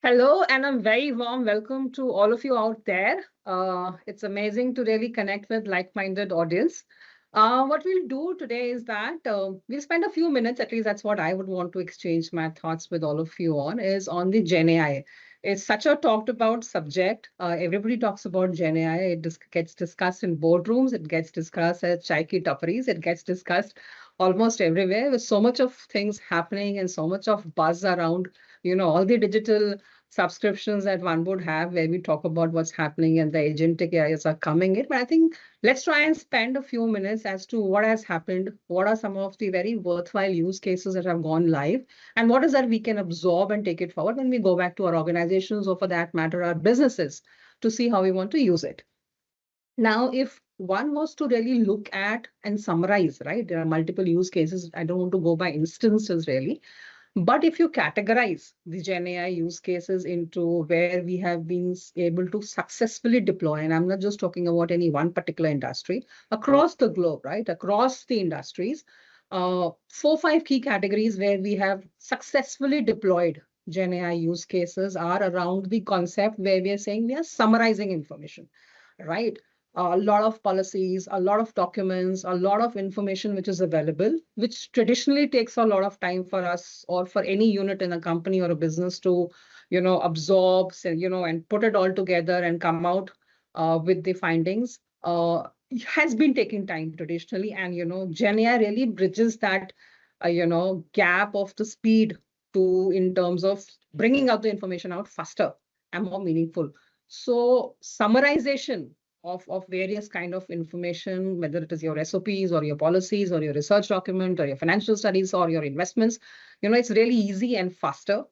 Hello, and a very warm welcome to all of you out there. It's amazing to really connect with like-minded audience. What we'll do today is that we'll spend a few minutes, at least that's what I would want to exchange my thoughts with all of you on, is on the GenAI. It's such a talked about subject. Everybody talks about GenAI. Gets discussed in boardrooms. It gets discussed at chai ki tapparis. It gets discussed almost everywhere with so much of things happening and so much of buzz around, all the digital subscriptions that one would have where we talk about what's happening and the agentic areas are coming in. But I think let's try and spend a few minutes as to what has happened, what are some of the very worthwhile use cases that have gone live, and what is that we can absorb and take it forward when we go back to our organizations or for that matter, our businesses to see how we want to use it. Now, if one was to really look at and summarize, right, there are multiple use cases. I don't want to go by instances really, but if you categorize the GenAI use cases into where we have been able to successfully deploy, and I'm not just talking about any one particular industry, across the globe, right, across the industries, 4, 5 key categories where we have successfully deployed GenAI use cases are around the concept where we are saying we are summarizing information, right? A lot of policies, a lot of documents, a lot of information which is available, which traditionally takes a lot of time for us or for any unit in a company or a business to, absorb, and put it all together and come out with the findings. Has been taking time traditionally, and GenAI really bridges that, gap of the speed to in terms of bringing out the information out faster and more meaningful. So summarization of various kind of information, whether it is your SOPs or your policies or your research document or your financial studies or your investments, it's really easy and faster.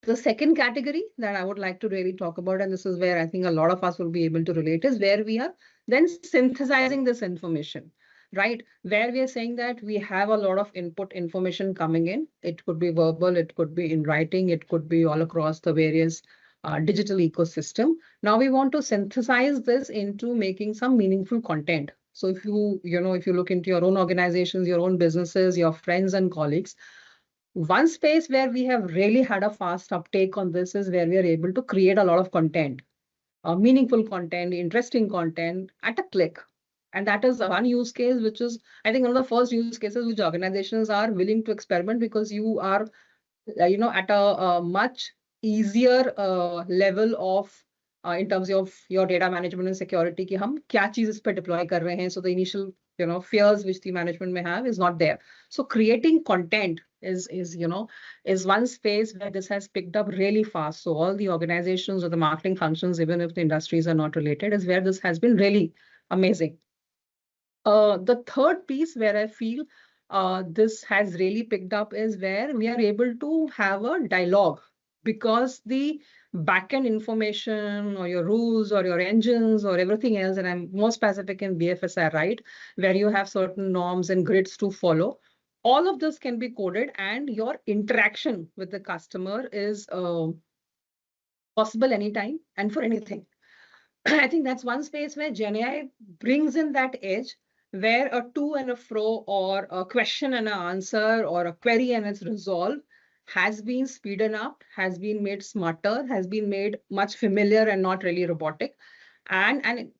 The second category that I would like to really talk about, and this is where I think a lot of us will be able to relate, is where we are then synthesizing this information, right? Where we are saying that we have a lot of input information coming in. It could be verbal, it could be in writing, it could be all across the various digital ecosystem. Now we want to synthesize this into making some meaningful content. So if if you look into your own organizations, your own businesses, your friends and colleagues, one space where we have really had a fast uptake on this is where we are able to create a lot of content, meaningful content, interesting content at a click. And that is one use case, which is, I think, one of the first use cases which organizations are willing to experiment because you are, at a much easier level of in terms of your data management and security कि हम क्या चीज इस पे deploy कर रहे हैं. So the initial fears which the management may have is not there. So creating content is one space where this has picked up really fast. So all the organizations or the marketing functions, even if the industries are not related, is where this has been really amazing. The third piece where I feel this has really picked up is where we are able to have a dialogue, because the backend information or your rules or your engines or everything else, and I'm more specific in BFSI, right, where you have certain norms and grids to follow, all of this can be coded and your interaction with the customer is possible anytime and for anything. I think that's one space where GenAI brings in that edge where a to and a fro or a question and an answer or a query and its resolve has been speeded up, has been made smarter, has been made much familiar and not really robotic. And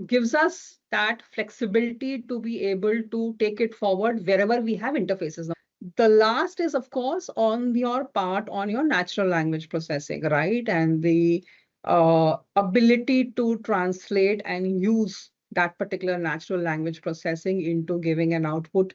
gives us that flexibility to be able to take it forward wherever we have interfaces. The last is, of course, on your part, on your natural language processing, right? And the ability to translate and use that particular natural language processing into giving an output,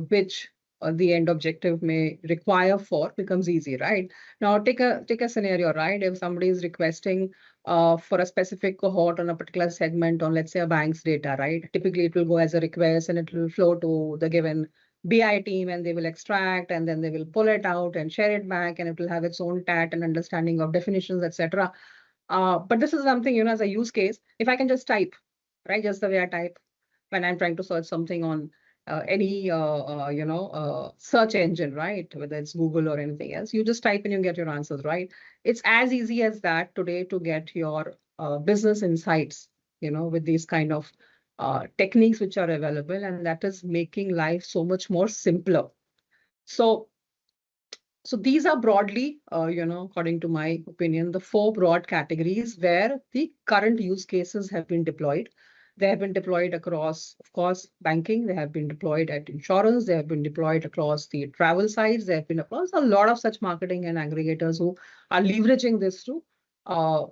which the end objective may require for becomes easy, right? Now, take a scenario, right? If somebody is requesting for a specific cohort on a particular segment on, let's say, a bank's data, right? Typically, it will go as a request and it will flow to the given BI team, and they will extract and then they will pull it out and share it back, and it will have its own TAT and understanding of definitions, etc. But this is something, as a use case, if I can just type, right, just the way I type when I'm trying to search something on any search engine, right, whether it's Google or anything else, you just type and you get your answers, right? It's as easy as that today to get your business insights, with these kind of techniques which are available, and that is making life so much more simpler. So So these are broadly, according to my opinion, the four broad categories where the current use cases have been deployed. They have been deployed across, of course, banking. They have been deployed at insurance. They have been deployed across the travel sites. They have been across a lot of such marketing and aggregators who are leveraging this to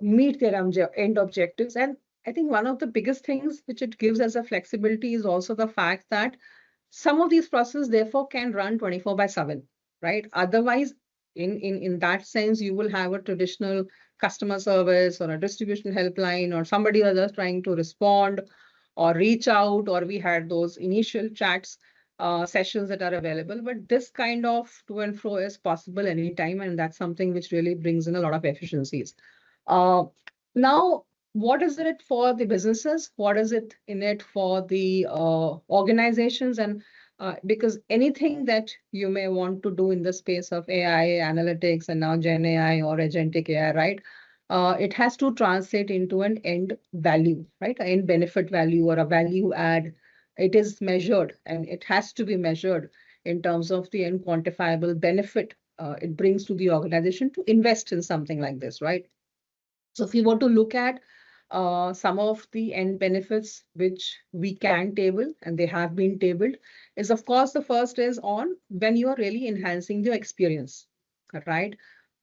meet their end objectives. And I think one of the biggest things which it gives as a flexibility is also the fact that some of these processes therefore can run 24/7, right? Otherwise, in that sense, you will have a traditional customer service or a distribution helpline or somebody others trying to respond or reach out, or we had those initial chats sessions that are available. But this kind of to and fro is possible anytime, and that's something which really brings in a lot of efficiencies. Uh, Now, what is it for the businesses? What is it in it for the organizations? And because anything that you may want to do in the space of AI, analytics, and now Gen AI or agentic AI, right? It has to translate into an end value, right? An end benefit value or a value add. It is measured and it has to be measured in terms of the end quantifiable benefit it brings to the organization to invest in something like this, right? So if you want to look at some of the end benefits which we can table and they have been tabled, is of course the first is on when you are really enhancing your experience, right?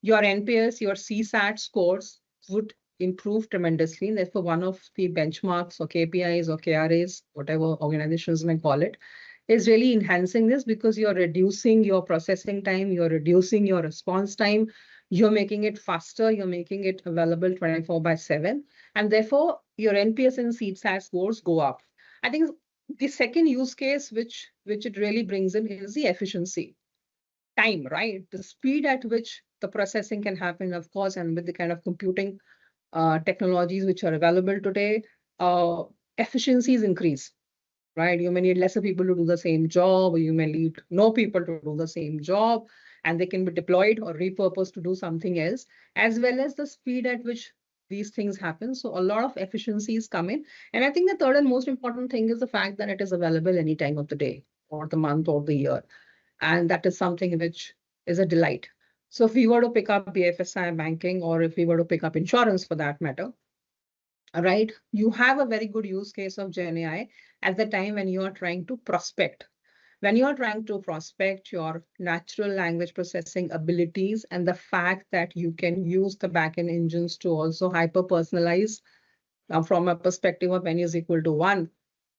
Your NPS, your CSAT scores would improve tremendously. And therefore, one of the benchmarks or KPIs or KRAs, whatever organizations may call it, is really enhancing this because you're reducing your processing time, you're reducing your response time, you're making it faster, you're making it available 24/7, and therefore your NPS and CSAT scores go up. I think the second use case which it really brings in is the efficiency time, right? The speed at which the processing can happen, of course, and with the kind of computing technologies which are available today, uh, efficiencies increase, right? You may need lesser people to do the same job, or you may need no people to do the same job, and they can be deployed or repurposed to do something else, as well as the speed at which these things happen. So a lot of efficiencies come in. And I think the third and most important thing is the fact that it is available any time of the day or the month or the year. And that is something which is a delight. So if we were to pick up BFSI banking, or if we were to pick up insurance for that matter, right? You have a very good use case of GenAI at the time when you are trying to prospect. When you are trying to prospect, your natural language processing abilities and the fact that you can use the backend engines to also hyper personalize from a perspective of n is equal to 1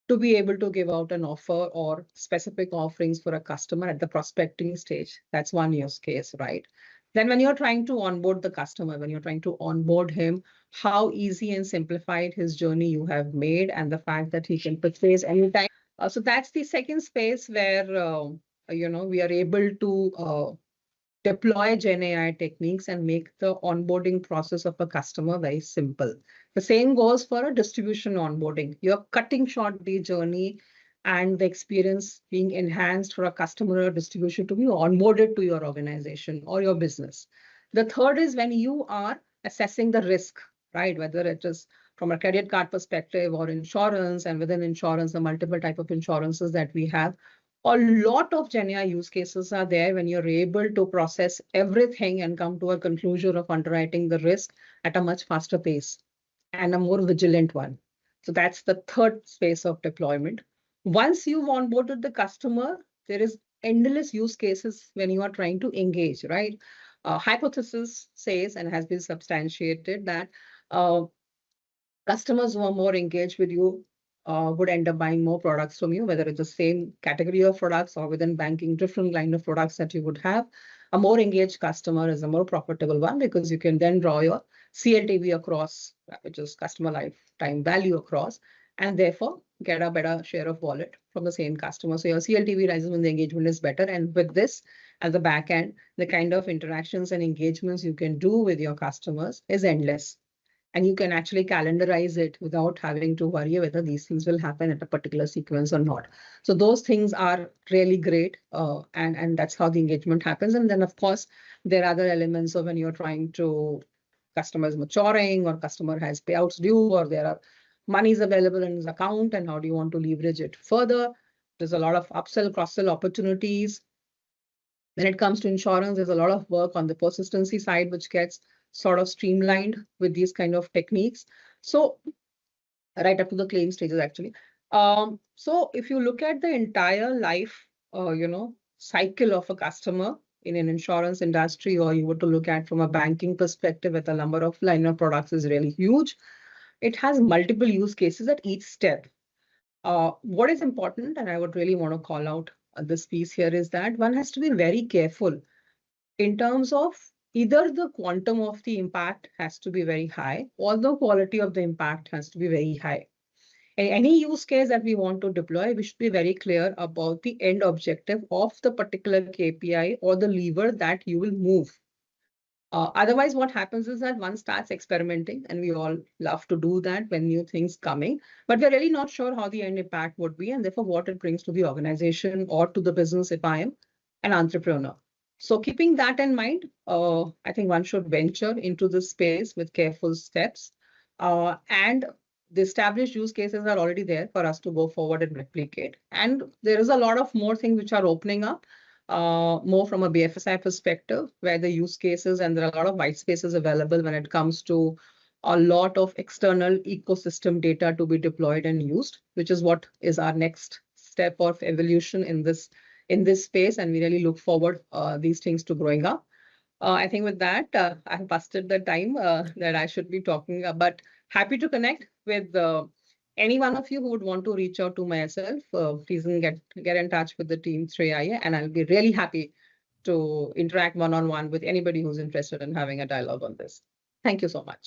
to be able to give out an offer or specific offerings for a customer at the prospecting stage. That's one use case, right? Then when you're trying to onboard the customer, when you're trying to onboard him, how easy and simplified his journey you have made, and the fact that he can purchase anytime. So that's the second space where we are able to deploy Gen AI techniques and make the onboarding process of a customer very simple. The same goes for a distribution onboarding. You're cutting short the journey and the experience being enhanced for a customer or distribution to be onboarded to your organization or your business. The third is when you are assessing the risk, right? Whether it is from a credit card perspective or insurance, and within insurance, the multiple type of insurances that we have, a lot of GenAI use cases are there when you're able to process everything and come to a conclusion of underwriting the risk at a much faster pace and a more vigilant one. So that's the third space of deployment. Once you've onboarded the customer, there is endless use cases when you are trying to engage, right? Hypothesis says and has been substantiated that uh, customers who are more engaged with you would end up buying more products from you, whether it's the same category of products or within banking, different line of products that you would have. A more engaged customer is a more profitable one because you can then draw your CLTV across, which is customer lifetime value across, and therefore get a better share of wallet from the same customer. So your CLTV rises when the engagement is better. And with this at the back end, the kind of interactions and engagements you can do with your customers is endless, and you can actually calendarize it without having to worry whether these things will happen at a particular sequence or not. So those things are really great, and that's how the engagement happens. And then, of course, there are other elements of when you're trying to customers maturing or customer has payouts due or there are monies available in his account, and how do you want to leverage it further? There's a lot of upsell, cross-sell opportunities. When it comes to insurance, there's a lot of work on the persistency side, which gets sort of streamlined with these kind of techniques. So right up to the claim stages, actually. So if you look at the entire life, cycle of a customer in an insurance industry, or you were to look at from a banking perspective, with the number of line of products is really huge. It has multiple use cases at each step. What is important, and I would really want to call out this piece here, is that one has to be very careful in terms of either the quantum of the impact has to be very high, or the quality of the impact has to be very high. Any use case that we want to deploy, we should be very clear about the end objective of the particular KPI or the lever that you will move. Otherwise, what happens is that one starts experimenting, and we all love to do that when new things coming, but we're really not sure how the end impact would be, and therefore what it brings to the organization or to the business if I am an entrepreneur. So keeping that in mind, I think one should venture into this space with careful steps, and the established use cases are already there for us to go forward and replicate. And there is a lot of more things which are opening up, more from a BFSI perspective, where the use cases and there are a lot of white spaces available when it comes to a lot of external ecosystem data to be deployed and used, which is what is our next step of evolution in this space. And we really look forward these things to growing up. I think with that, I have busted the time that I should be talking, but happy to connect with any one of you who would want to reach out to myself. Please get in touch with the team 3IA, and I'll be really happy to interact one-on-one with anybody who's interested in having a dialogue on this. Thank you so much.